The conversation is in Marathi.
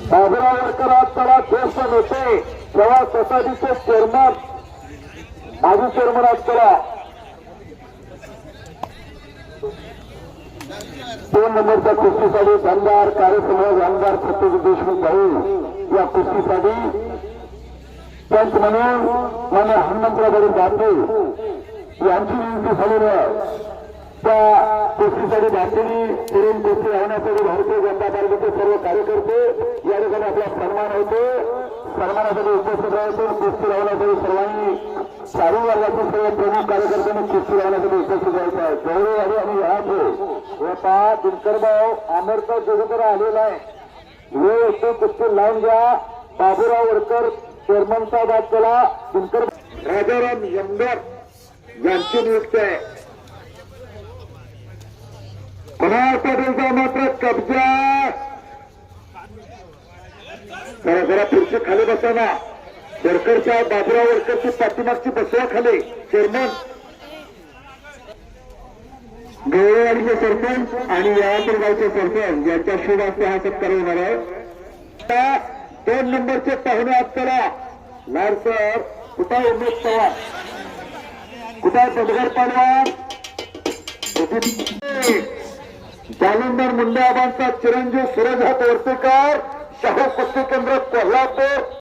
बाबुराव त्याला ज्येष्ठ नेते सेवा सोसायटीचे चेअरमन माजी चेअरमन असताना 2 नंबरच्या कुस्तीसाठी आमदार कार्यसमाज आमदार सत्यजित देशमुख भाऊ या कुस्तीसाठी पंच म्हणून मान्य हनुमंतराव गांधी यांची नियुक्ती झालेली आहे। त्या कुस्तीसाठी भारतीय पुढील कुस्ती राहण्यासाठी भारतीय जनता पार्टीचे सर्व कार्यकर्ते या ठिकाणी आपला सन्मान होते। सन्मानासाठी उपस्थित राहायचे कुस्ती राहण्यासाठी सर्वांनी चालू वर्गातील सर्व प्रमुख कार्यकर्त्यांनी कुस्ती राहण्यासाठी उपस्थित राहायचं आहे। गौरव आहे आणि याचे आता दिनकरभाऊ आमरकर जोगेकर आलेला आहे। वेळ येतो कुस्ती लावून घ्या। बाबुराव वडकर चेअरमनचा बात केला। दिनकर राजाराम यमगर यांची नियुक्ती आहे। कुणाल पाटीलचा मात्र कब्जा जरा पुढचे खाली बसताना वडकरच्या बाबुराव वडकरची पाठीमागची बसवा खाली चेअरमन गवळवाडीचे सरपंच आणि यापूर गावचे सरपंच यांच्या शुभ हस्ते हा सत्कार होणार आहे। 2 नंबरचे पाहुणे आपल्याला लाडसर कुठा उमेश चव्हाण कुठा पदगर पालवान जालंधर मुंडे आबांचा चिरंजीव सूरज हात वर्तेकर शाहू कुस्ती केंद्र कोल्हापूर